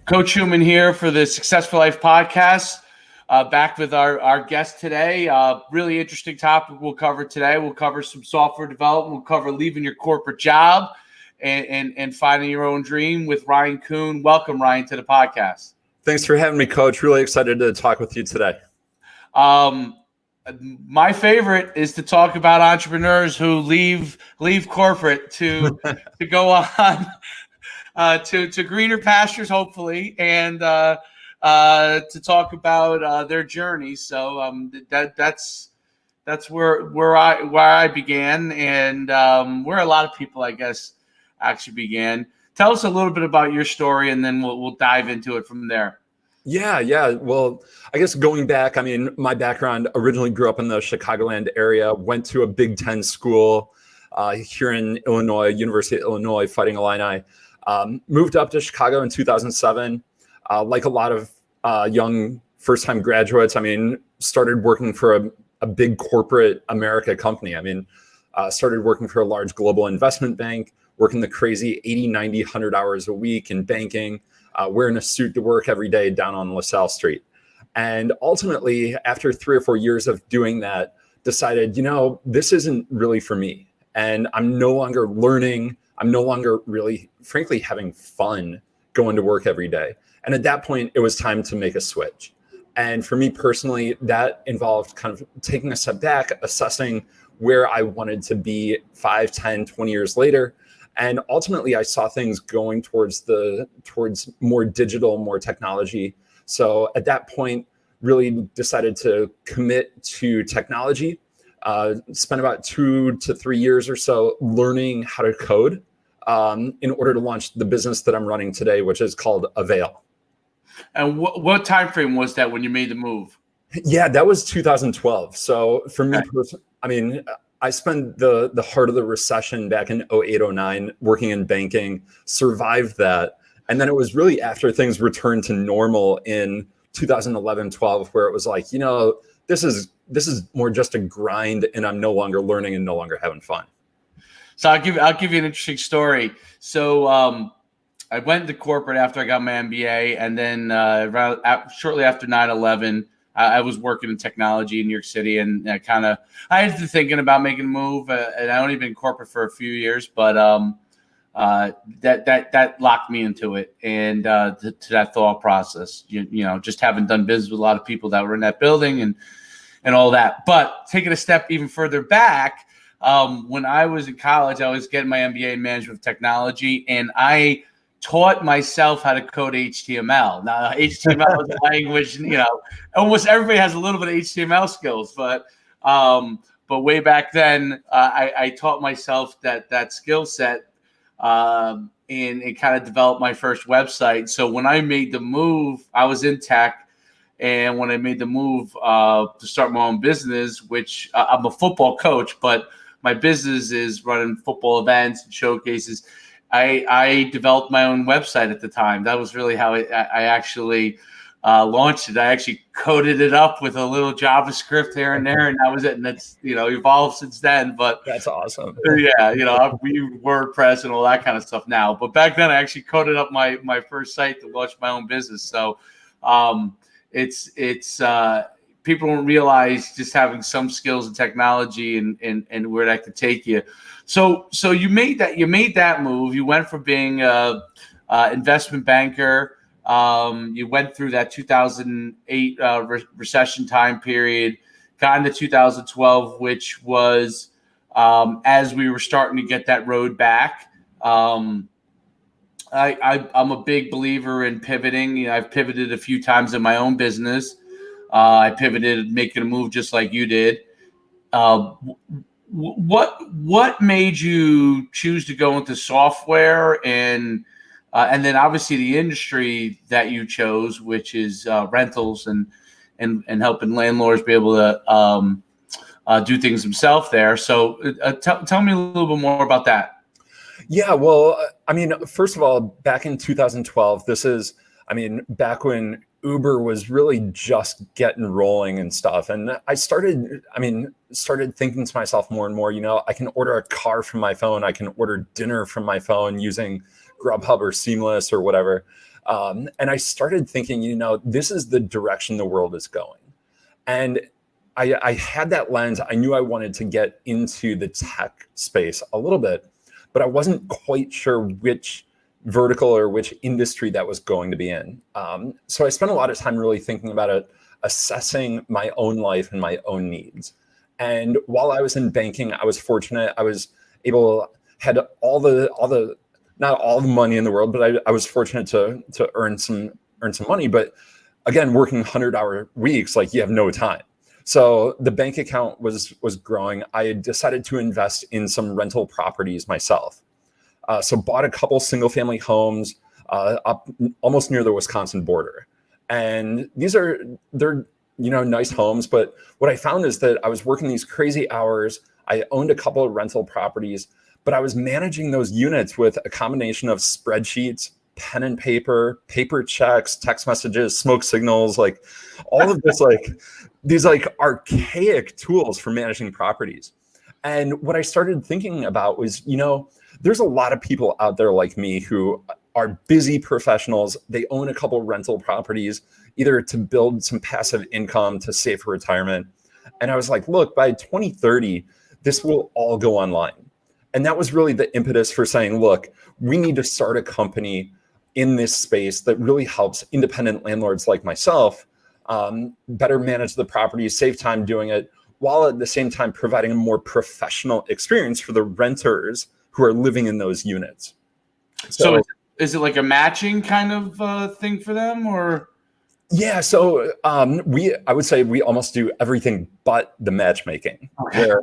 Coach Human here for the Successful Life podcast. Back with our guest today. Really interesting topic we'll cover today. We'll cover some software development. We'll cover leaving your corporate job and finding your own dream with Ryan Coon. Welcome, Ryan, to the podcast. Thanks for having me, Coach. Really excited to talk with you today. My favorite is to talk about entrepreneurs who leave corporate to go on to greener pastures, hopefully, and to talk about their journey. So that's where I began, and where a lot of people, I guess, actually began. Tell us a little bit about your story, and then we'll dive into it from there. Yeah. Well, I guess going back, my background originally grew up in the Chicagoland area, went to a Big Ten school here in Illinois, University of Illinois, Fighting Illini. Moved up to Chicago in 2007. Like a lot of young first-time graduates, started working for a big corporate America company. Started working for a large global investment bank, working the crazy 80, 90, 100 hours a week in banking, wearing a suit to work every day down on LaSalle Street. And ultimately, after 3 or 4 years of doing that, decided, this isn't really for me. And I'm no longer learning. I'm no longer really, frankly, having fun going to work every day. And at that point, it was time to make a switch. And for me personally, that involved kind of taking a step back, assessing where I wanted to be 5, 10, 20 years later. And ultimately, I saw things going towards more digital, more technology. So at that point, really decided to commit to technology. Spent about 2 to 3 years or so learning how to code in order to launch the business that I'm running today, which is called Avail. And what time frame was that when you made the move? Yeah, that was 2012. So for me, I spent the heart of the recession back in 08, 09, working in banking, survived that. And then it was really after things returned to normal in 2011, 12, where it was like, this is more just a grind, and I'm no longer learning and no longer having fun. So I'll give you an interesting story. So I went into corporate after I got my MBA, and then shortly after 9/11, I was working in technology in New York City, and I had been thinking about making a move, and I only been in corporate for a few years, but that locked me into it, and to that thought process. Just having done business with a lot of people that were in that building and all that. But taking a step even further back, when I was in college, I was getting my MBA in management of technology, and I taught myself how to code HTML. Now, HTML is a language, almost everybody has a little bit of HTML skills, but way back then, I taught myself that skill set and kind of developed my first website. So when I made the move, I was in tech, and when I made the move to start my own business, which I'm a football coach, but my business is running football events and showcases. I developed my own website at the time. That was really how I actually launched it. I actually coded it up with a little JavaScript here and there, and that was it. And that's evolved since then. But that's awesome. Yeah, we use WordPress and all that kind of stuff now. But back then, I actually coded up my first site to launch my own business. So it's people don't realize just having some skills in technology and where that could take you. So you made that move. You went from being a investment banker. You went through that 2008 recession time period, got into 2012, which was as we were starting to get that road back. I'm a big believer in pivoting. I've pivoted a few times in my own business. I pivoted, making a move just like you did. What made you choose to go into software and then obviously the industry that you chose, which is rentals and helping landlords be able to do things themselves there. So tell me a little bit more about that. Yeah, well, first of all, back in 2012, this is, back when Uber was really just getting rolling and stuff. And I started thinking to myself more and more, I can order a car from my phone. I can order dinner from my phone using Grubhub or Seamless or whatever. And I started thinking, this is the direction the world is going. And I had that lens. I knew I wanted to get into the tech space a little bit, but I wasn't quite sure which vertical or which industry that was going to be in. So I spent a lot of time really thinking about it, assessing my own life and my own needs. And while I was in banking, I was fortunate. I was had all the not all the money in the world, but I was fortunate to earn some money. But again, working 100-hour weeks, like you have no time. So the bank account was growing. I decided to invest in some rental properties myself. So bought a couple single family homes up almost near the Wisconsin border. And they're nice homes. But what I found is that I was working these crazy hours. I owned a couple of rental properties, but I was managing those units with a combination of spreadsheets, pen and paper checks, text messages, smoke signals, like all of this, like these like archaic tools for managing properties. And what I started thinking about was, there's a lot of people out there like me who are busy professionals. They own a couple rental properties, either to build some passive income to save for retirement. And I was like, look, by 2030, this will all go online. And that was really the impetus for saying, look, we need to start a company in this space that really helps independent landlords like myself better manage the properties, save time doing it, while at the same time providing a more professional experience for the renters who are living in those units. So is it like a matching kind of thing for them, or? Yeah, so I would say we almost do everything but the matchmaking. Okay.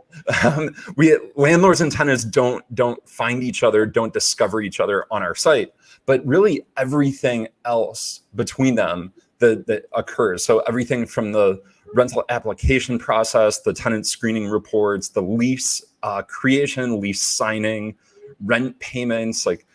Where landlords and tenants don't find each other, don't discover each other on our site, but really everything else between them that occurs. So everything from the rental application process, the tenant screening reports, the lease creation, lease signing, rent payments, like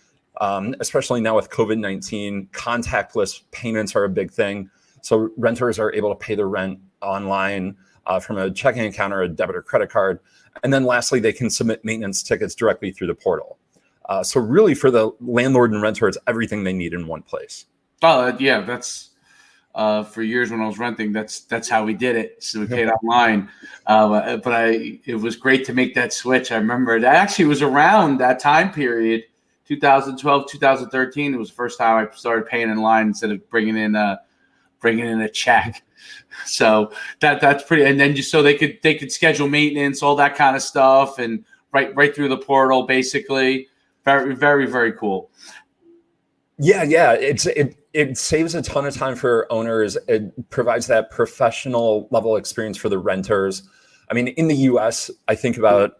especially now with COVID-19, contactless payments are a big thing. So renters are able to pay their rent online from a checking account or a debit or credit card. And then lastly, they can submit maintenance tickets directly through the portal. So really for the landlord and renter, it's everything they need in one place. Oh, yeah, that's for years when I was renting, that's how we did it. So we paid online. But it was great to make that switch. I remember that actually was around that time period, 2012, 2013. It was the first time I started paying in line instead of bringing in a check. So that's pretty. And then just so they could schedule maintenance, all that kind of stuff, and right through the portal, basically. Very, very, very cool. Yeah. It saves a ton of time for owners. It provides that professional level experience for the renters. I mean, in the U.S., I think about,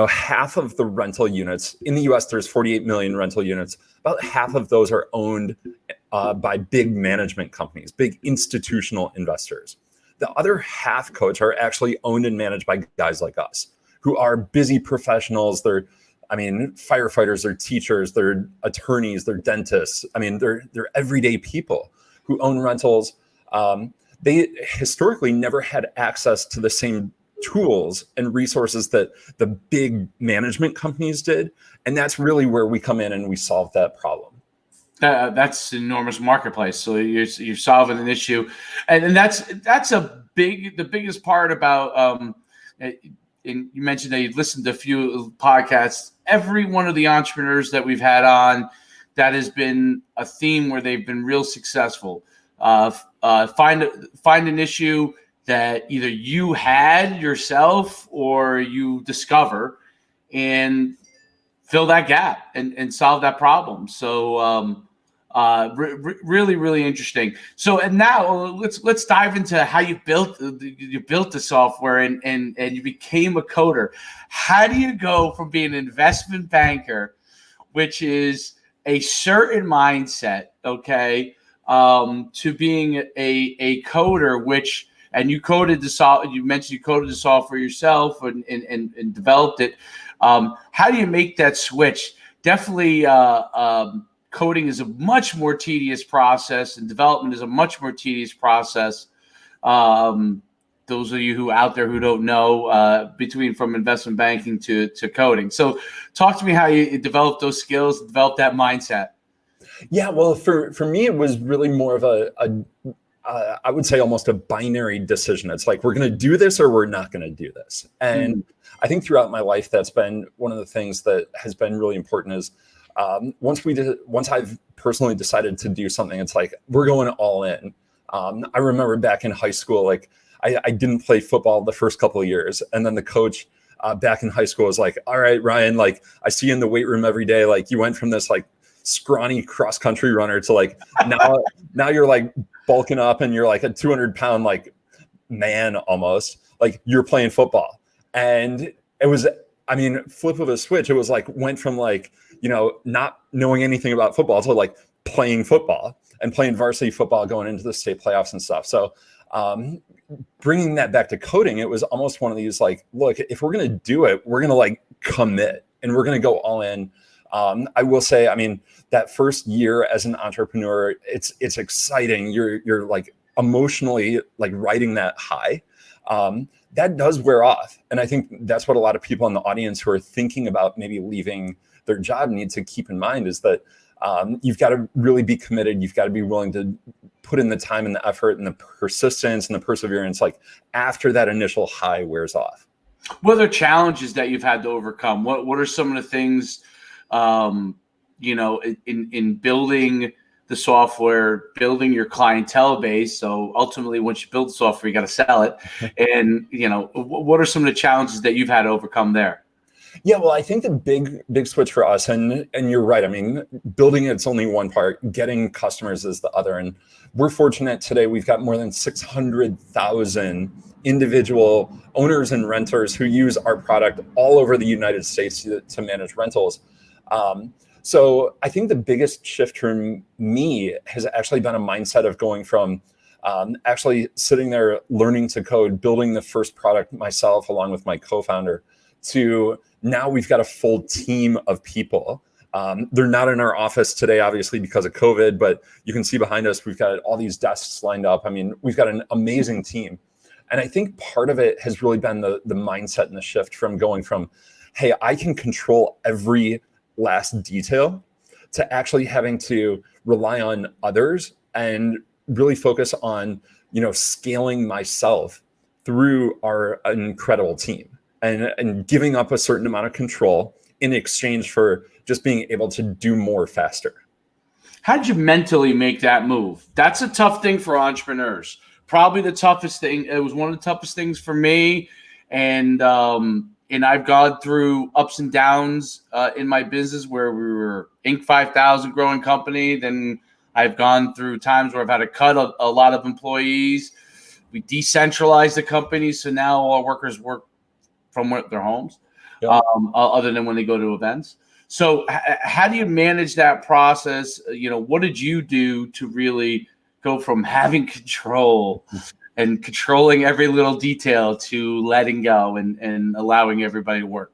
half of the rental units in the U.S. There's 48 million rental units. About half of those are owned by big management companies, big institutional investors. The other half, coach, are actually owned and managed by guys like us who are busy professionals. They're firefighters, they're teachers, they're attorneys, they're dentists. They're everyday people who own rentals. They historically never had access to the same tools and resources that the big management companies did. And that's really where we come in and we solve that problem. That's an enormous marketplace. So you're solving an issue, and that's the biggest part about. And you mentioned that you've listened to a few podcasts. Every one of the entrepreneurs that we've had on, that has been a theme where they've been real successful. Find an issue that either you had yourself or you discover, and fill that gap and solve that problem. So really, really interesting. So, and now let's dive into how you built the software and you became a coder. How do you go from being an investment banker, which is a certain mindset, okay, to being a coder, and you coded the software. You mentioned you coded the software yourself and developed it. How do you make that switch? Definitely, coding is a much more tedious process, and development is a much more tedious process. Those of you who out there who don't know, from investment banking to coding. So talk to me how you developed those skills, developed that mindset. Yeah, well, for me, it was really more of I would say almost a binary decision. It's like, we're going to do this or we're not going to do this. And Mm. I think throughout my life, that's been one of the things that has been really important is once I've personally decided to do something, it's like, we're going all in. I remember back in high school, like I didn't play football the first couple of years. And then the coach back in high school was like, all right, Ryan, like I see you in the weight room every day. Like you went from this like scrawny cross country runner to like now you're like bulking up and you're like a 200-pound like man almost, like you're playing football. And it was, I mean, flip of a switch. It was like went from like, not knowing anything about football to like playing football and playing varsity football going into the state playoffs and stuff. So bringing that back to coding, it was almost one of these like, look, if we're going to do it, we're going to like commit and we're going to go all in. I will say, I mean, that first year as an entrepreneur, it's exciting. You're like emotionally like riding that high. That does wear off. And I think that's what a lot of people in the audience who are thinking about maybe leaving their job need to keep in mind is that you've got to really be committed. You've got to be willing to put in the time and the effort and the persistence and the perseverance, like after that initial high wears off. What are challenges that you've had to overcome? What are some of the things, in building the software, building your clientele base? So ultimately, once you build the software, you got to sell it. And, what are some of the challenges that you've had to overcome there? Yeah, well, I think the big switch for us, and you're right. I mean, building it's only one part, getting customers is the other. And we're fortunate today. We've got more than 600,000 individual owners and renters who use our product all over the United States to manage rentals. So I think the biggest shift for me has actually been a mindset of going from actually sitting there learning to code, building the first product myself along with my co-founder, to now we've got a full team of people. They're not in our office today, obviously, because of COVID, but you can see behind us, we've got all these desks lined up. I mean, we've got an amazing team. And I think part of it has really been the mindset and the shift from going from, hey, I can control every last detail, to actually having to rely on others and really focus on, scaling myself through our incredible team and giving up a certain amount of control in exchange for just being able to do more faster. How did you mentally make that move? That's a tough thing for entrepreneurs. Probably the toughest thing. It was one of the toughest things for me. And I've gone through ups and downs in my business where we were Inc. 5000 growing company. Then I've gone through times where I've had to cut a lot of employees. We decentralized the company. So now all our workers work from their homes, yep. Other than when they go to events. So how do you manage that process? What did you do to really go from having control and controlling every little detail to letting go and allowing everybody to work?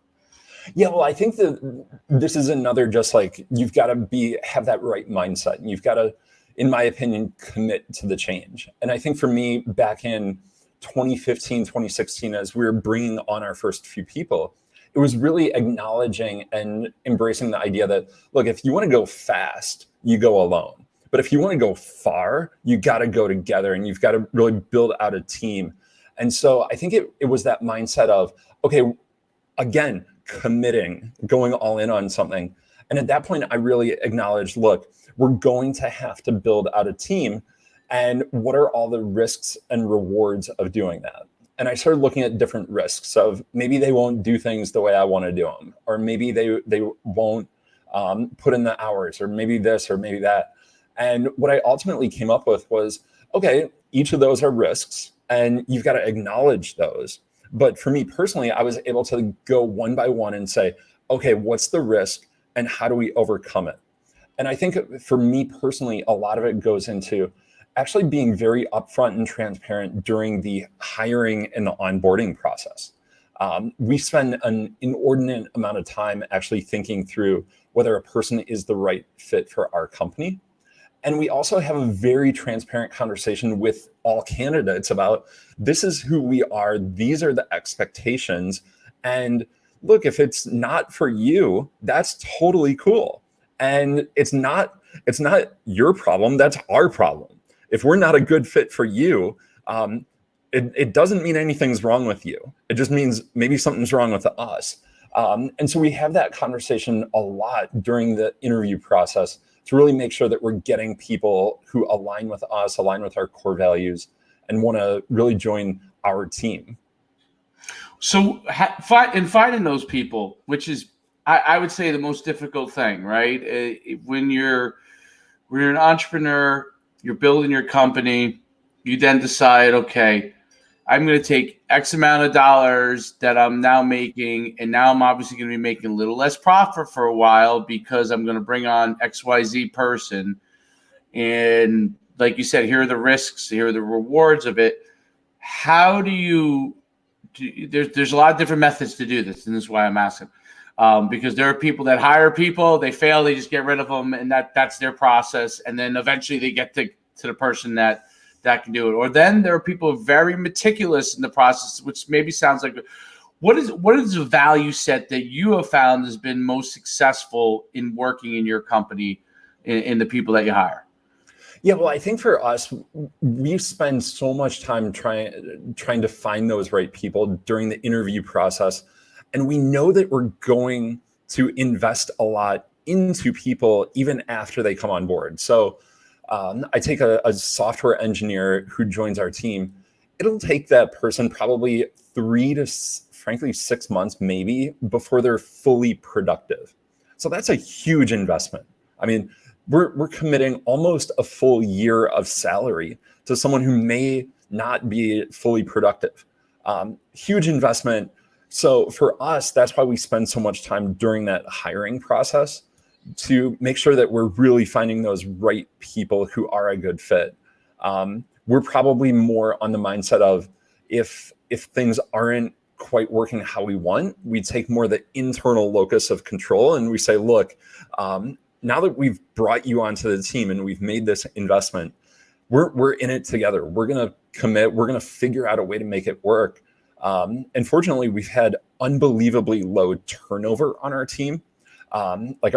Yeah, well, I think that this is another, just like you've got to have that right mindset, and you've got to, in my opinion, commit to the change. And I think for me, back in 2015, 2016, as we were bringing on our first few people, it was really acknowledging and embracing the idea that, look, if you want to go fast, you go alone. But if you want to go far, you got to go together, and you've got to really build out a team. And so I think it was that mindset of, okay, again, committing, going all in on something. And at that point, I really acknowledged, look, we're going to have to build out a team. And what are all the risks and rewards of doing that? And I started looking at different risks of maybe they won't do things the way I want to do them, or maybe they won't put in the hours, or maybe this, or maybe that. And what I ultimately came up with was, okay, each of those are risks, and you've got to acknowledge those. But for me personally, I was able to go one by one and say, okay, what's the risk and how do we overcome it? And I think for me personally, a lot of it goes into actually being very upfront and transparent during the hiring and the onboarding process. We spend an inordinate amount of time actually thinking through whether a person is the right fit for our company. And we also have a very transparent conversation with all candidates about, this is who we are, these are the expectations. And look, if it's not for you, that's totally cool. And it's not your problem. That's our problem. If we're not a good fit for you, it doesn't mean anything's wrong with you. It just means maybe something's wrong with us. And so we have that conversation a lot during the interview process to really make sure that we're getting people who align with us, align with our core values, and want to really join our team. So in finding those people, which is, I would say, the most difficult thing, right? When you're an entrepreneur, you're building your company, you then decide, okay, I'm going to take X amount of dollars that I'm now making, and now I'm obviously going to be making a little less profit for a while because I'm going to bring on XYZ person. And like you said, here are the risks, here are the rewards of it. How do you there's a lot of different methods to do this, and this is why I'm asking. Because there are people that hire people, they fail, they just get rid of them, and that's their process. And then eventually they get to the person that can do it. Or then there are people very meticulous in the process, which maybe sounds like, what is the value set that you have found has been most successful in working in your company, in the people that you hire? Yeah, well, I think for us, we spend so much time trying to find those right people during the interview process. And we know that we're going to invest a lot into people even after they come on board. So I take a software engineer who joins our team. It'll take that person probably 3 to frankly 6 months maybe before they're fully productive. So that's a huge investment. I mean, we're committing almost a full year of salary to someone who may not be fully productive. Huge investment. So for us, that's why we spend so much time during that hiring process to make sure that we're really finding those right people who are a good fit. We're probably more on the mindset of if things aren't quite working how we want, we take more the internal locus of control and we say, look, now that we've brought you onto the team and we've made this investment, we're in it together. We're going to commit. We're going to figure out a way to make it work. And fortunately, we've had unbelievably low turnover on our team. Like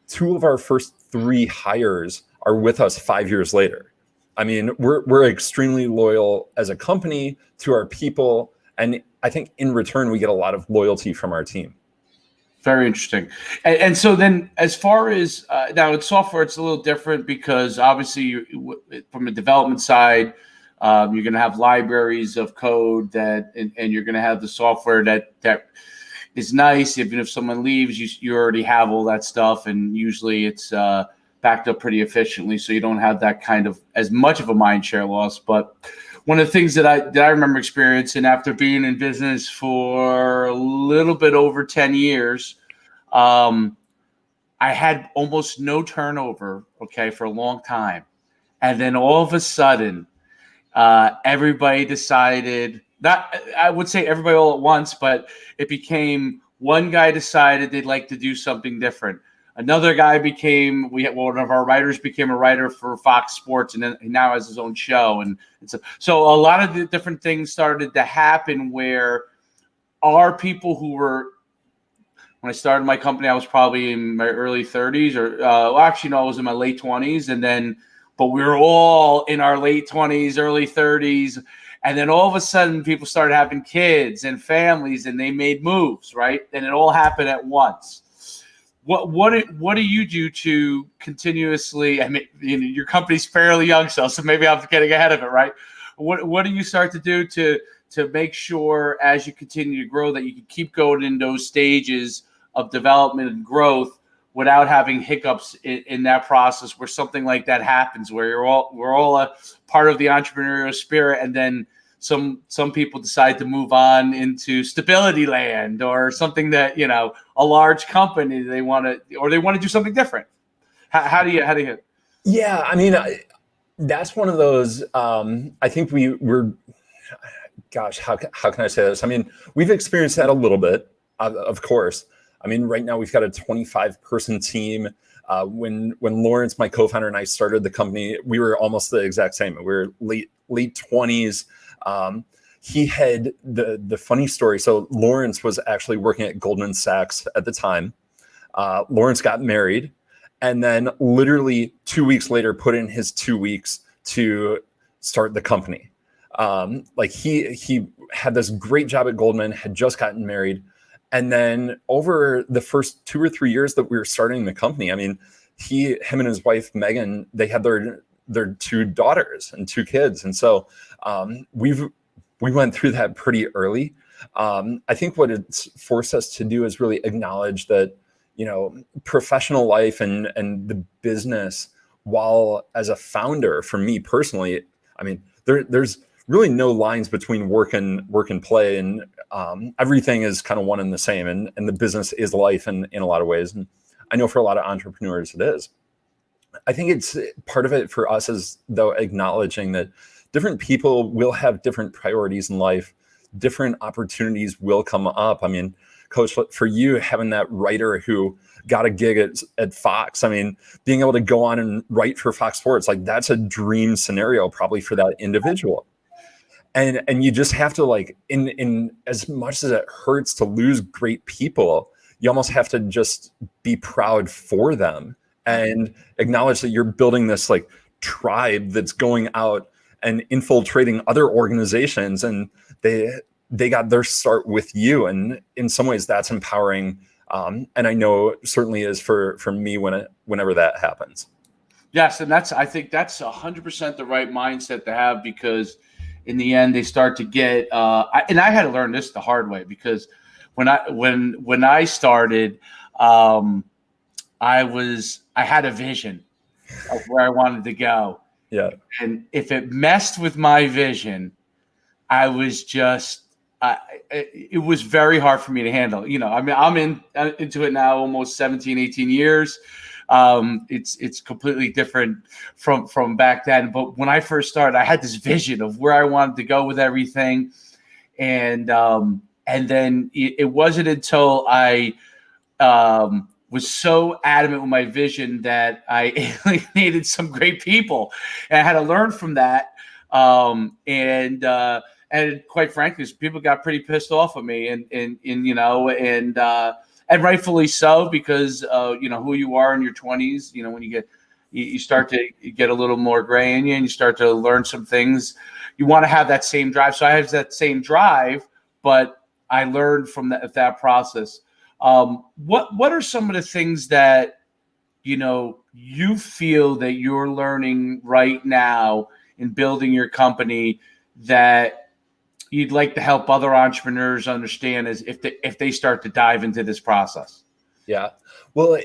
two of our first 3 hires are with us 5 years later. I mean, we're extremely loyal as a company to our people. And I think in return, we get a lot of loyalty from our team. Very interesting. And so then as far as now in software, it's a little different because obviously from a development side, you're going to have libraries of code and you're going to have the software that is nice. Even if someone leaves, you already have all that stuff. And usually it's backed up pretty efficiently. So you don't have that kind of as much of a mind share loss. But one of the things that I remember experiencing after being in business for a little bit over 10 years, I had almost no turnover, for a long time. And then all of a sudden, everybody decided, not, I would say everybody all at once, but it became one guy decided they'd like to do something different. Another guy one of our writers became a writer for Fox Sports, and then he now has his own show. And so a lot of the different things started to happen where our people who were, when I started my company, I was probably in my early 30s I was in my late 20s. But we were all in our late 20s, early 30s. And then all of a sudden people started having kids and families and they made moves, right? And it all happened at once. What do you do to continuously? I mean, your company's fairly young, so maybe I'm getting ahead of it, right? What do you start to do to make sure as you continue to grow that you can keep going in those stages of development and growth without having hiccups in that process where something like that happens, where we're all a part of the entrepreneurial spirit, and then some people decide to move on into stability land or something that, a large company, they want to do something different. How do you? Yeah, I mean, that's one of those, I think we're, gosh, how can I say this? I mean, we've experienced that a little bit, of course. I mean, right now we've got a 25-person team. When Lawrence, my co-founder, and I started the company, we were almost the exact same. We were late 20s. He had the funny story. So Lawrence was actually working at Goldman Sachs at the time. Lawrence got married, and then literally 2 weeks later put in his 2 weeks to start the company. Like he had this great job at Goldman, had just gotten married. And then over the first 2 or 3 years that we were starting the company, I mean, him and his wife, Megan, they had their 2 daughters and 2 kids. And so we went through that pretty early. I think what it's forced us to do is really acknowledge that, professional life and the business, while as a founder, for me personally, I mean, there's really no lines between work and play, and everything is kind of one and the same, and the business is life in a lot of ways. And I know for a lot of entrepreneurs it is. I think it's part of it for us is, though, acknowledging that different people will have different priorities in life, different opportunities will come up. I mean, Coach, for you, having that writer who got a gig at Fox, I mean, being able to go on and write for Fox Sports, like that's a dream scenario probably for that individual. And you just have to, like, in as much as it hurts to lose great people, you almost have to just be proud for them and acknowledge that you're building this like tribe that's going out and infiltrating other organizations, and they got their start with you. And in some ways that's empowering. And I know it certainly is for me whenever that happens. Yes. And I think that's 100% the right mindset to have, because in the end they start to get, and I had to learn this the hard way, because when I started, I had a vision of where I wanted to go. Yeah. And if it messed with my vision, I was just, it was very hard for me to handle. I mean, I'm into it now almost 17, 18 years. It's completely different from back then. But when I first started, I had this vision of where I wanted to go with everything. And then it wasn't until I was so adamant with my vision that I alienated some great people, and I had to learn from that. And quite frankly, people got pretty pissed off at me, and rightfully so, because who you are in your 20s. When you start to get a little more gray in you, and you start to learn some things, you want to have that same drive. So I have that same drive, but I learned from that process. What are some of the things that you feel that you're learning right now in building your company that you'd like to help other entrepreneurs understand as if they start to dive into this process? Yeah. Well,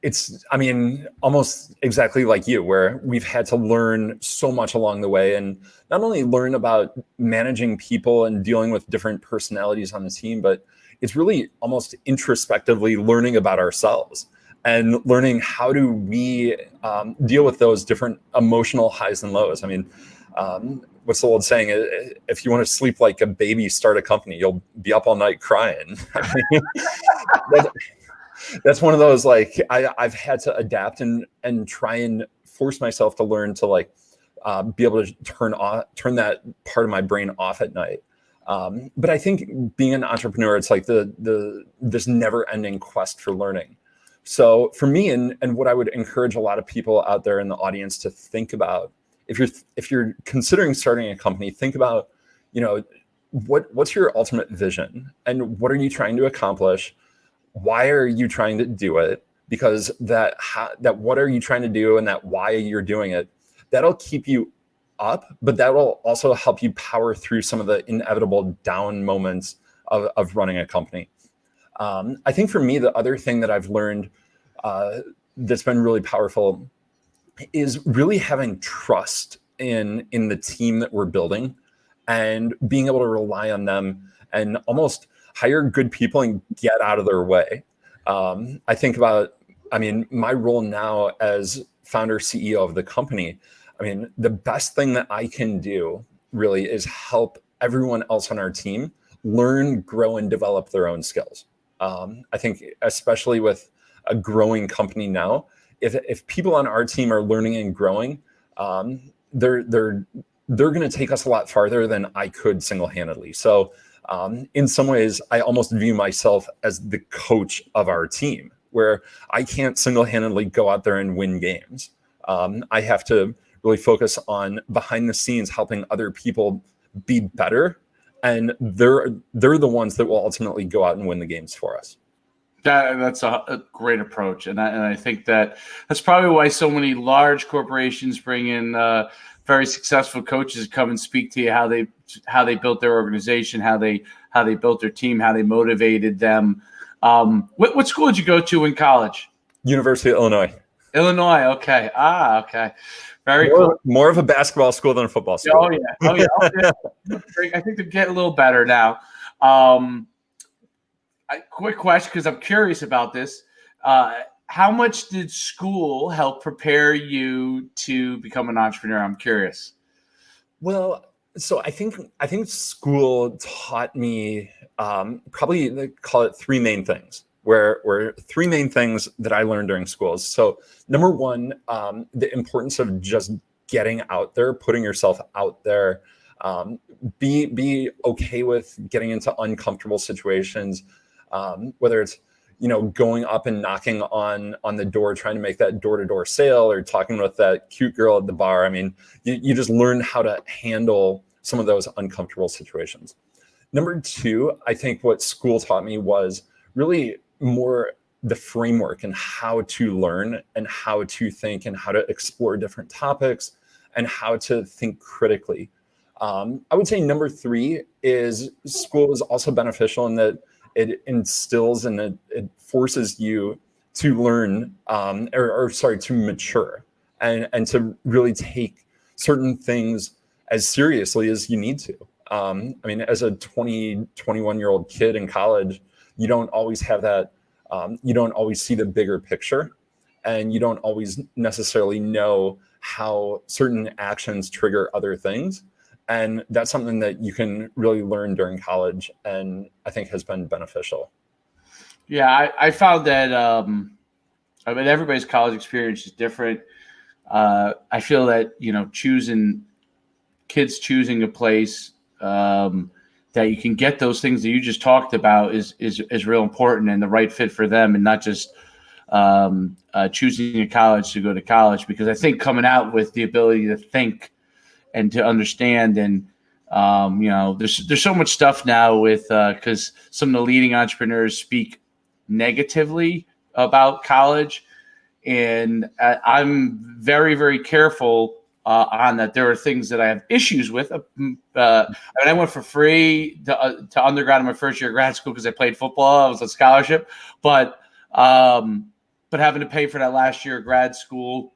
it's, I mean, almost exactly like you, where we've had to learn so much along the way, and not only learn about managing people and dealing with different personalities on the team, but it's really almost introspectively learning about ourselves and learning how do we deal with those different emotional highs and lows. I mean, what's the old saying? If you want to sleep like a baby, start a company. You'll be up all night crying. That's one of those, like, I've had to adapt and try and force myself to learn to be able to turn that part of my brain off at night. But I think being an entrepreneur, it's like this never ending quest for learning. So for me, and what I would encourage a lot of people out there in the audience to think about, if you're considering starting a company, think about, what's your ultimate vision, and what are you trying to accomplish? Why are you trying to do it? Because that what are you trying to do, and that why you're doing it, that'll keep you up, but that will also help you power through some of the inevitable down moments of running a company. I think for me, the other thing that I've learned that's been really powerful is really having trust in the team that we're building, and being able to rely on them and almost hire good people and get out of their way. I think about, my role now as founder, CEO of the company. The best thing that I can do really is help everyone else on our team learn, grow, and develop their own skills. I think especially with a growing company now, if people on our team are learning and growing, they're going to take us a lot farther than I could single-handedly. So in some ways, I almost view myself as the coach of our team. where I can't single-handedly go out there and win games. I have to really focus on behind the scenes helping other people be better, and they're the ones that will ultimately go out and win the games for us. That's a great approach, and I think that's probably why so many large corporations bring in very successful coaches to come and speak to you how they built their organization, how they built their team, how they motivated them. What school did you go to in college? University of Illinois. Illinois. Okay. Okay. Very cool. More of a basketball school than a football school. Oh yeah. I think they're getting a little better now. Quick question, because I'm curious about this. How much did school help prepare you to become an entrepreneur? I'm curious. Well, so I think school taught me probably they call it three main things. Where three main things that I learned during school. So number one, the importance of just getting out there, putting yourself out there, be okay with getting into uncomfortable situations, whether it's going up and knocking on the door, trying to make that door-to-door sale, or talking with that cute girl at the bar. I mean, you just learn how to handle some of those uncomfortable situations. Number two, I think what school taught me was really more the framework and how to learn and how to think and how to explore different topics and how to think critically. I would say number three is school is also beneficial in that it instills and it forces you to learn to mature and to really take certain things as seriously as you need to. I mean, as a 21-year-old kid in college, you don't always have that, you don't always see the bigger picture, and you don't always necessarily know how certain actions trigger other things. And that's something that you can really learn during college, and I think has been beneficial. Yeah, I found that, I mean, everybody's college experience is different. I feel that, kids choosing a place, that you can get those things that you just talked about is real important, and the right fit for them, and not just choosing a college to go to college. Because I think coming out with the ability to think and to understand, and there's so much stuff now with because some of the leading entrepreneurs speak negatively about college, and I'm very, very careful on that. There are things that I have issues with. I went for free to undergrad in my first year of grad school because I played football. I was on scholarship, but having to pay for that last year of grad school,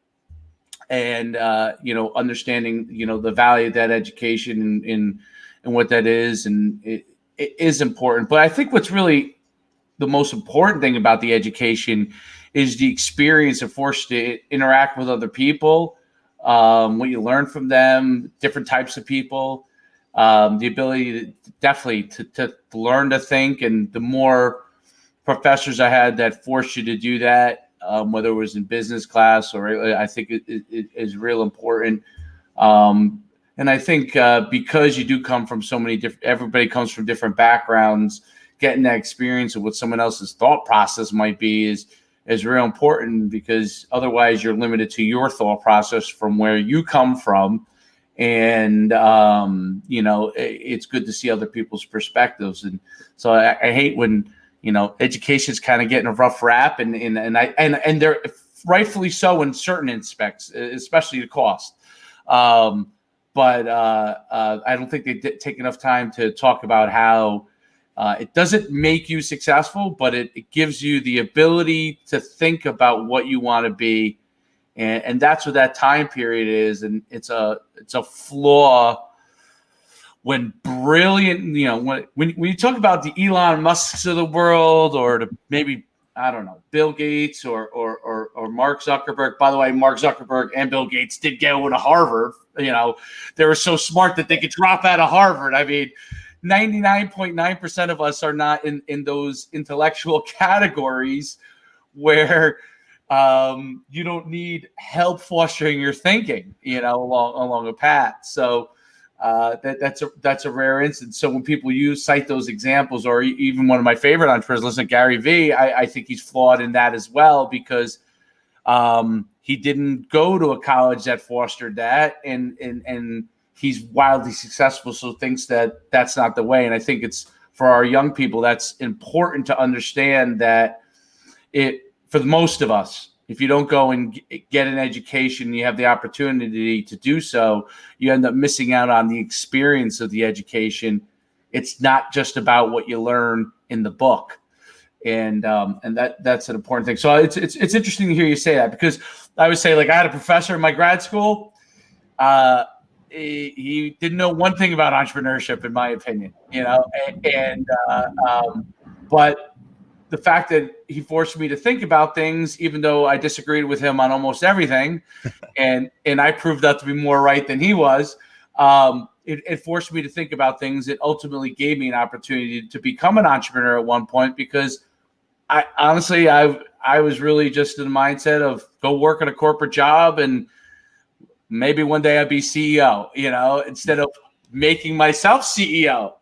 and understanding the value of that education and what that is, and it is important. But I think what's really the most important thing about the education is the experience of forced to interact with other people. What you learn from them, different types of people, the ability to learn to think. And the more professors I had that forced you to do that, whether it was in business class or I think it is real important. And I think because you do come from so many different, everybody comes from different backgrounds, getting that experience of what someone else's thought process might be is real important, because otherwise you're limited to your thought process from where you come from. And, it's good to see other people's perspectives. And so I hate when, education's kind of getting a rough rap, and they're rightfully so in certain aspects, especially the cost. But I don't think they take enough time to talk about how it doesn't make you successful, but it gives you the ability to think about what you want to be. And that's what that time period is. And it's a flaw when brilliant, when you talk about the Elon Musks of the world, or maybe, I don't know, Bill Gates or Mark Zuckerberg. By the way, Mark Zuckerberg and Bill Gates did go to Harvard. They were so smart that they could drop out of Harvard. I mean, 99.9% of us are not in those intellectual categories where you don't need help fostering your thinking, along a path. So that's a rare instance. So when people cite those examples, or even one of my favorite entrepreneurs, listen, Gary Vee, I think he's flawed in that as well, because he didn't go to a college that fostered that, and he's wildly successful. So thinks that that's not the way. And I think it's for our young people, that's important to understand that for the most of us, if you don't go and get an education, you have the opportunity to do so, you end up missing out on the experience of the education. It's not just about what you learn in the book. And that's an important thing. So it's interesting to hear you say that, because I would say, like, I had a professor in my grad school. He didn't know one thing about entrepreneurship, in my opinion, but the fact that he forced me to think about things, even though I disagreed with him on almost everything, and I proved that to be more right than he was, it forced me to think about things. It ultimately gave me an opportunity to become an entrepreneur at one point, because I honestly was really just in the mindset of go work in a corporate job and maybe one day I'd be CEO, instead of making myself CEO.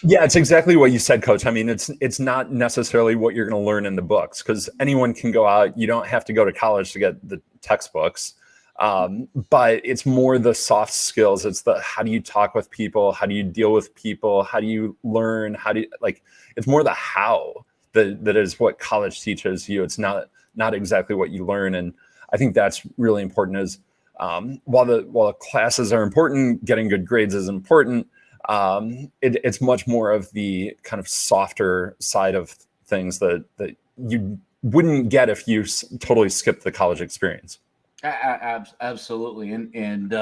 Yeah, it's exactly what you said, Coach. I mean, it's not necessarily what you're going to learn in the books, because anyone can go out. You don't have to go to college to get the textbooks, but it's more the soft skills. It's the how do you talk with people, how do you deal with people, how do you learn, it's more the how that is what college teaches you. It's not exactly what you learn, and I think that's really important. Is while the classes are important, getting good grades is important. It's much more of the kind of softer side of things that you wouldn't get if you totally skipped the college experience. Absolutely, and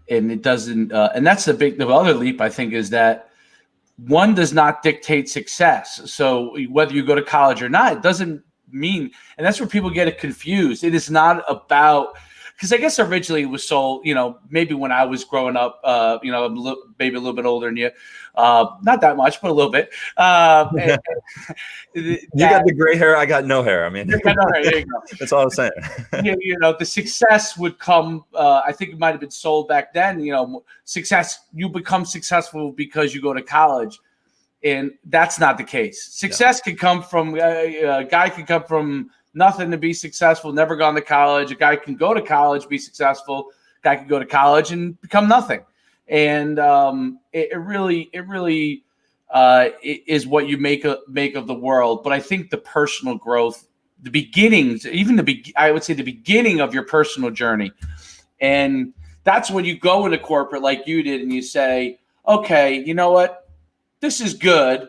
it doesn't. And that's the other leap, I think, is that one does not dictate success. So whether you go to college or not, it doesn't mean, and that's where people get it confused. It is not about. Because I guess originally it was sold, maybe when I was growing up, maybe a little bit older than you, not that much, but a little bit. You got the gray hair, I got no hair. I mean, you got no hair. There you go. That's all I'm saying. The success would come. I think it might have been sold back then. Success, you become successful because you go to college, and that's not the case. Success could come from a guy could come from nothing to be successful, never gone to college. A guy can go to college, be successful. A guy can go to college and become nothing. And it really is what you make of the world. But I think the personal growth, the beginnings, I would say the beginning of your personal journey. And that's when you go into corporate like you did and you say, okay, you know what? This is good,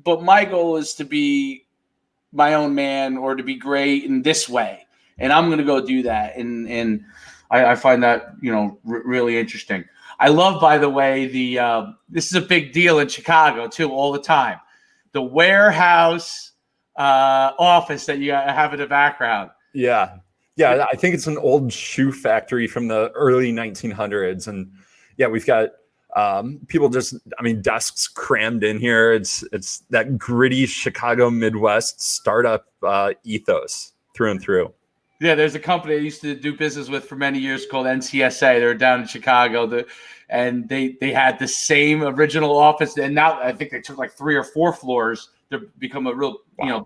but my goal is to be my own man, or to be great in this way, and I'm going to go do that. And I find that really interesting. I love, by the way, this is a big deal in Chicago too, all the time. The warehouse office that you have in the background. Yeah. I think it's an old shoe factory from the early 1900s, and we've got people desks crammed in here. It's that gritty Chicago Midwest startup ethos through and through. Yeah, there's a company I used to do business with for many years called NCSA. They were down in Chicago, and they had the same original office, and now I think they took like 3 or 4 floors to become a real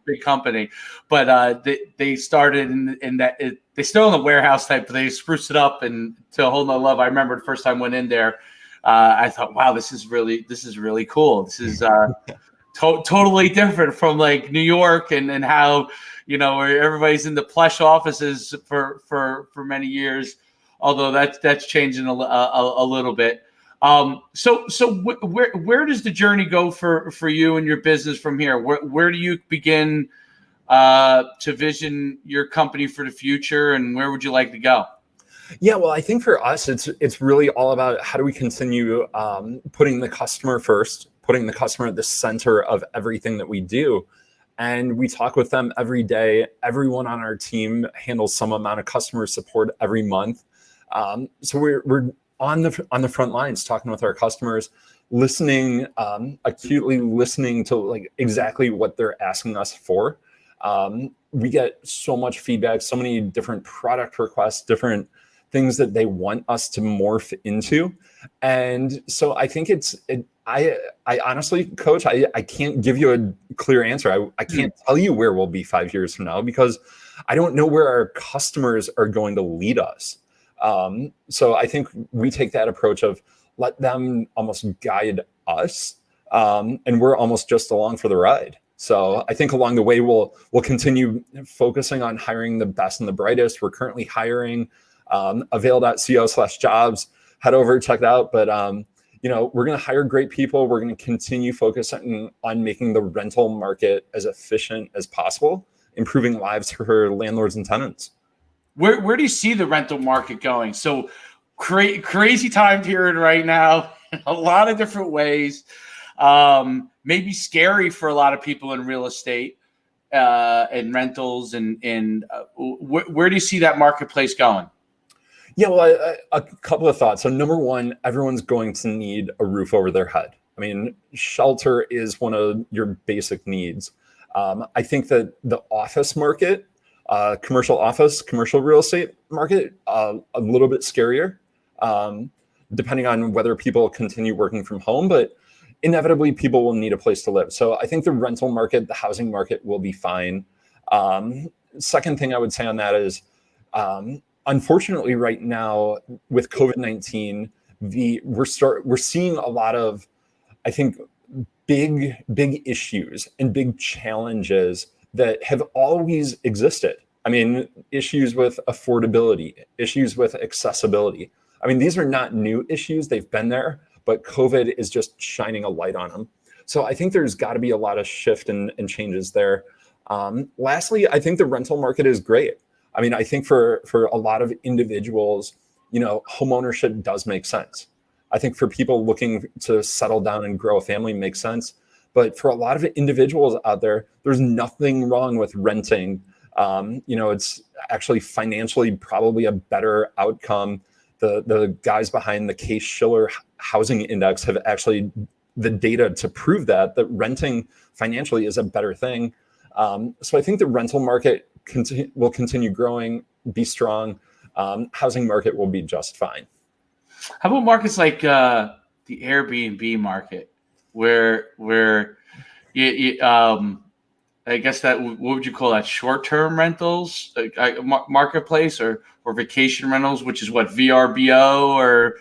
big company. But they started in that they still in the warehouse type, but they spruced it up and to a whole nother level. I remember the first time I went in there. I thought, wow, this is really cool. This is totally different from like New York and how where everybody's in the plush offices for many years. Although that's changing a little bit. So where does the journey go for you and your business from here? Where do you begin to vision your company for the future, and where would you like to go? Yeah, well, I think for us, it's really all about how do we continue putting the customer first, putting the customer at the center of everything that we do. And we talk with them every day. Everyone on our team handles some amount of customer support every month. So we're on the front lines talking with our customers, listening, acutely listening to like exactly what they're asking us for. We get so much feedback, so many different product requests, different things that they want us to morph into. And so I think I honestly, Coach, I can't give you a clear answer. I can't tell you where we'll be 5 years from now, because I don't know where our customers are going to lead us. So I think we take that approach of let them almost guide us, and we're almost just along for the ride. So I think along the way, we'll continue focusing on hiring the best and the brightest. We're currently hiring, avail.co/jobs. Head over, check it out. But we're going to hire great people. We're going to continue focusing on making the rental market as efficient as possible, improving lives for landlords and tenants. Where do you see the rental market going? So crazy time period right now, a lot of different ways. Maybe scary for a lot of people in real estate and rentals. And where do you see that marketplace going? Yeah, well, a couple of thoughts. So number one, everyone's going to need a roof over their head. I mean, shelter is one of your basic needs. I think that the office market, commercial real estate market, a little bit scarier, depending on whether people continue working from home, but inevitably people will need a place to live. So I think the rental market, the housing market will be fine. Second thing I would say on that is, unfortunately right now with COVID-19, we're seeing a lot of, I think, big issues and big challenges that have always existed. I mean, issues with affordability, issues with accessibility. I mean, these are not new issues. They've been there, but COVID is just shining a light on them. So I think there's got to be a lot of shift and changes there. Lastly, I think the rental market is great. I mean, I think for a lot of individuals, home ownership does make sense. I think for people looking to settle down and grow a family makes sense. But for a lot of individuals out there, there's nothing wrong with renting. It's actually financially probably a better outcome. The guys behind the Case-Shiller housing index have actually the data to prove that renting financially is a better thing. So I think the rental market will continue growing, be strong. Housing market will be just fine. How about markets like the Airbnb market, where I guess that, what would you call that, short-term rentals marketplace, or vacation rentals, which is what, VRBO, or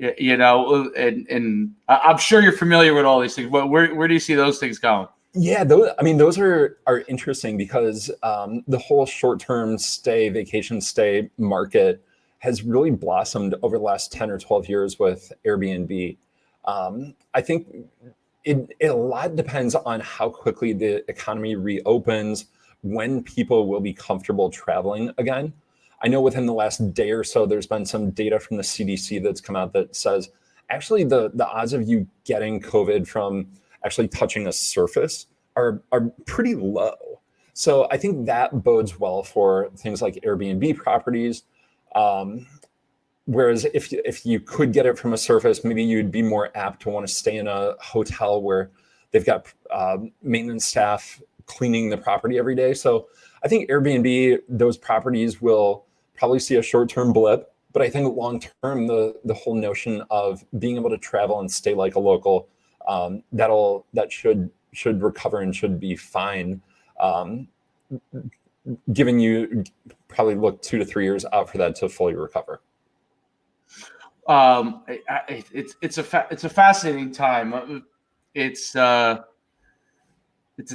and I'm sure you're familiar with all these things. But where do you see those things going? Yeah, those are interesting because the whole short-term stay, vacation stay market has really blossomed over the last 10 or 12 years with Airbnb. I think it a lot depends on how quickly the economy reopens, when people will be comfortable traveling again. I know within the last day or so, there's been some data from the CDC that's come out that says actually the odds of you getting COVID from actually touching a surface are pretty low. So I think that bodes well for things like Airbnb properties. Whereas if you could get it from a surface, maybe you'd be more apt to want to stay in a hotel where they've got maintenance staff cleaning the property every day. So I think Airbnb, those properties will probably see a short-term blip, but I think long-term, the whole notion of being able to travel and stay like a local, that should recover and should be fine. Giving you probably look 2 to 3 years out for that to fully recover. It's a fascinating time. It's a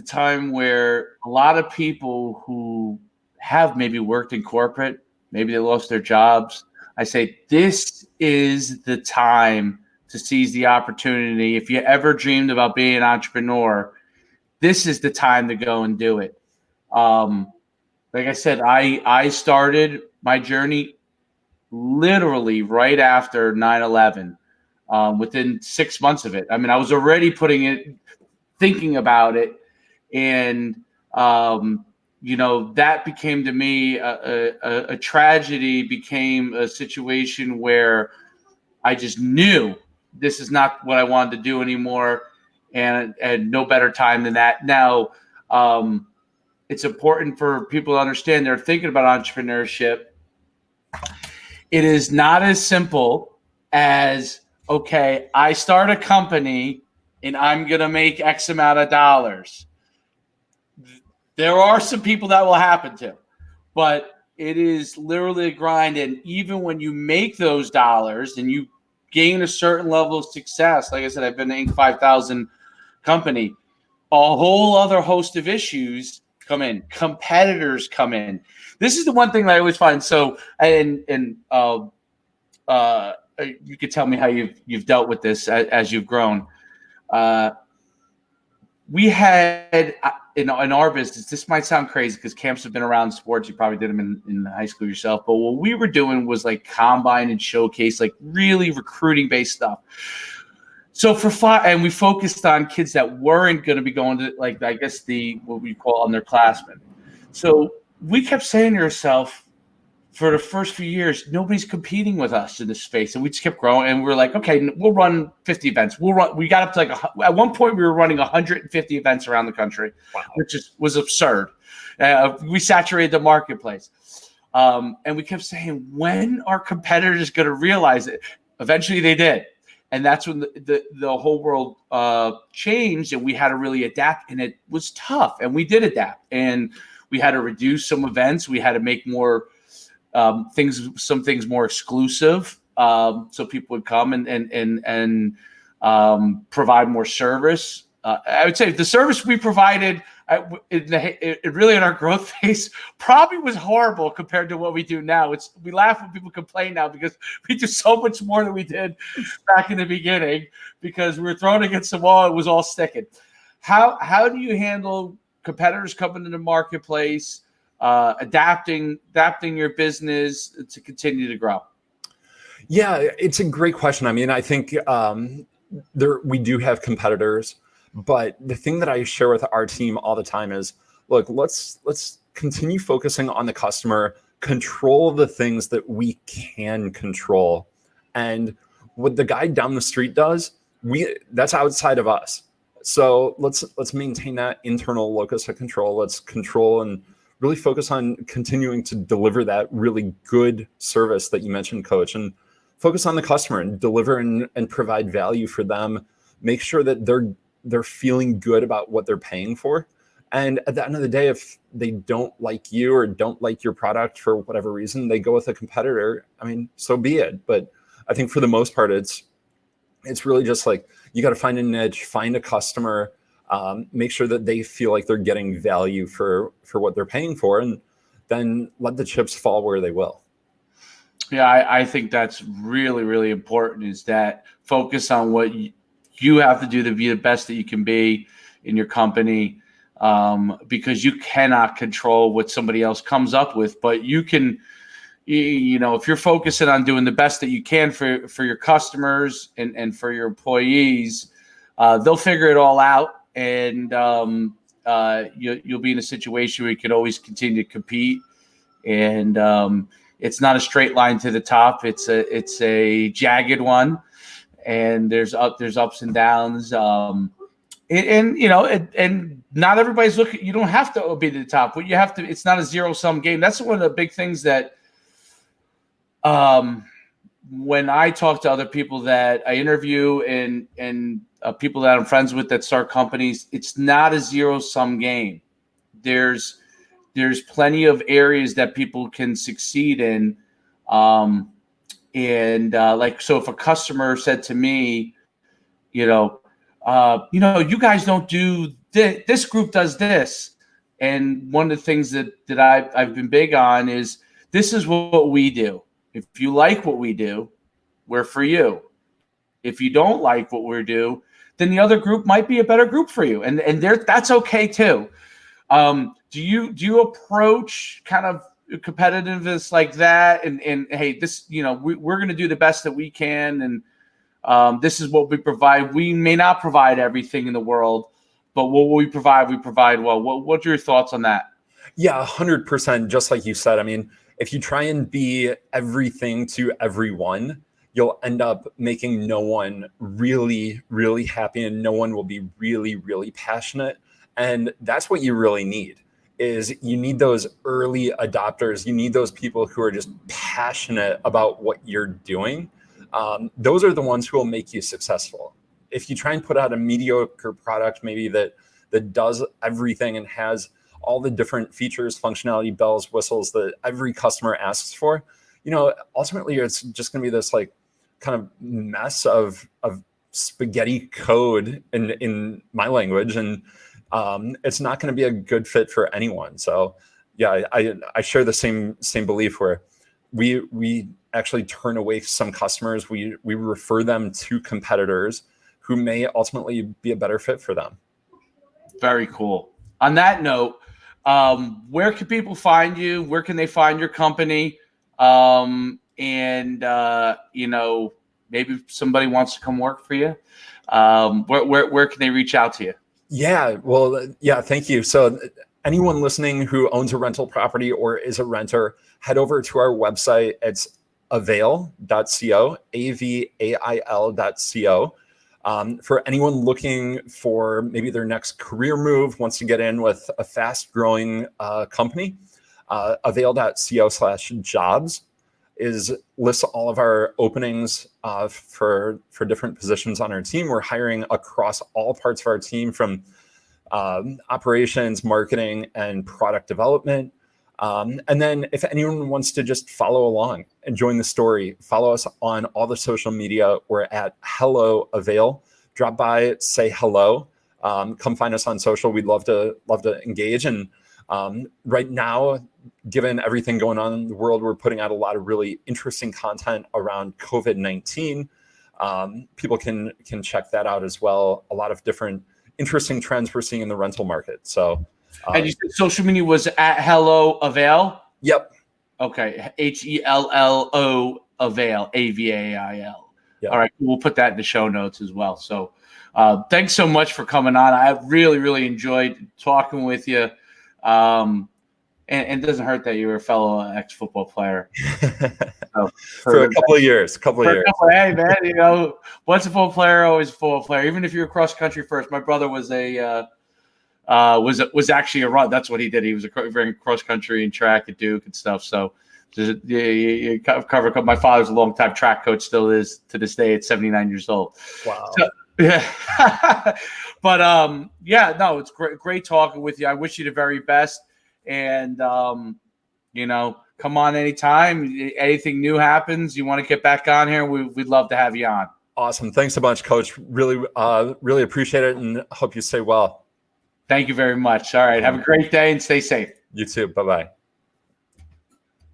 time where a lot of people who have maybe worked in corporate, maybe they lost their jobs. I say this is the time to seize the opportunity. If you ever dreamed about being an entrepreneur, this is the time to go and do it. Like I said, I started my journey literally right after 9/11, within 6 months of it. I mean, I was already thinking about it. And, that became to me a tragedy, became a situation where I just knew this is not what I wanted to do anymore. And no better time than that. Now, it's important for people to understand they're thinking about entrepreneurship. it is not as simple as, okay, I start a company and I'm going to make X amount of dollars. There are some people that will happen to, but it is literally a grind. And even when you make those dollars and you gain a certain level of success, like I said, I've been an Inc. 5000 company, a whole other host of issues come in. Competitors come in. This is the one thing that I always find. So, you could tell me how you've dealt with this as you've grown. We had in our business, this might sound crazy because camps have been around sports. You probably did them in high school yourself. But what we were doing was like combine and showcase, like really recruiting based stuff. So and we focused on kids that weren't going to be going to, like, I guess what we call underclassmen. So we kept saying to ourselves, for the first few years, nobody's competing with us in this space. And we just kept growing. And we were like, okay, we'll run 50 events. We got up to at one point we were running 150 events around the country, wow, which was absurd. We saturated the marketplace. And we kept saying, when are competitors going to realize it? Eventually they did. And that's when the whole world changed, and we had to really adapt. And it was tough. And we did adapt. And we had to reduce some events. We had to make more some things more exclusive, so people would come and provide more service. I would say the service we provided really in our growth phase probably was horrible compared to what we do now. We laugh when people complain now because we do so much more than we did back in the beginning because we were thrown against the wall. It was all sticking. How do you handle competitors coming into the marketplace? Adapting your business to continue to grow? Yeah, it's a great question. I mean, I think we do have competitors, but the thing that I share with our team all the time is, look, let's continue focusing on the customer, control the things that we can control, and what the guy down the street does, that's outside of us. So let's maintain that internal locus of control. Let's control and really focus on continuing to deliver that really good service that you mentioned, Coach, and focus on the customer and deliver and provide value for them. Make sure that they're feeling good about what they're paying for. And at the end of the day, if they don't like you or don't like your product for whatever reason, they go with a competitor. I mean, so be it. But I think for the most part, it's really just like, you got to find a niche, find a customer, make sure that they feel like they're getting value for what they're paying for, and then let the chips fall where they will. Yeah, I think that's really, really important, is that focus on what you have to do to be the best that you can be in your company, because you cannot control what somebody else comes up with, but you can, if you're focusing on doing the best that you can for your customers and for your employees, they'll figure it all out. And you'll be in a situation where you can always continue to compete. And it's not a straight line to the top. It's a jagged one, and there's ups and downs. And not everybody's looking. You don't have to be to the top, but you have to. It's not a zero-sum game. That's one of the big things that when I talk to other people that I interview and people that I'm friends with that start companies, it's not a zero-sum game. There's plenty of areas that people can succeed in. So if a customer said to me, you guys don't do this group does this. And one of the things that I've been big on is, this is what we do. If you like what we do, we're for you. If you don't like what we do, then the other group might be a better group for you. And that's okay too. Do you approach kind of competitiveness like that? And hey, this, we're going to do the best that we can. And this is what we provide. We may not provide everything in the world, but what we provide well. What's your thoughts on that? Yeah, 100%. Just like you said, I mean, if you try and be everything to everyone, you'll end up making no one really, really happy, and no one will be really, really passionate. And that's what you really need, is you need those early adopters. You need those people who are just passionate about what you're doing. Those are the ones who will make you successful. If you try and put out a mediocre product, maybe that does everything and has all the different features, functionality, bells, whistles that every customer asks for, ultimately it's just going to be this like kind of mess of spaghetti code in my language, and it's not going to be a good fit for anyone. So yeah, I share the same belief where we actually turn away some customers. We refer them to competitors who may ultimately be a better fit for them. Very cool. On that note, where can people find you? Where can they find your company? Maybe somebody wants to come work for you. Where can they reach out to you? Yeah, well, yeah, thank you. So anyone listening who owns a rental property or is a renter, head over to our website. It's avail.co, avail.co. For anyone looking for maybe their next career move, wants to get in with a fast growing company, avail.co/jobs lists all of our openings for different positions on our team. We're hiring across all parts of our team, from operations, marketing, and product development. And then if anyone wants to just follow along and join the story, follow us on all the social media. We're at Hello Avail. Drop by, say hello. Come find us on social. We'd love to engage. And right now, given everything going on in the world, we're putting out a lot of really interesting content around COVID-19. People can check that out as well. A lot of different interesting trends we're seeing in the rental market. So, and you said social media was at Hello Avail? Yep. Okay. HELLO Avail, AVAIL. Yep. All right. We'll put that in the show notes as well. So thanks so much for coming on. I really, really enjoyed talking with you. And it doesn't hurt that you were a fellow ex-football player. So, for a couple of years. Hey, man, once a football player, always a football player. Even if you're cross country first. My brother was was actually a run. That's what he did. He was running cross country and track at Duke and stuff. So you cover. My father's a long-time track coach, still is to this day at 79 years old. Wow. So, yeah. But it's great talking with you. I wish you the very best. And, come on anytime. Anything new happens, you want to get back on here, we'd love to have you on. Awesome. Thanks so much, Coach. Really, really appreciate it, and hope you stay well. Thank you very much. All right. Have a great day and stay safe. You too. Bye-bye.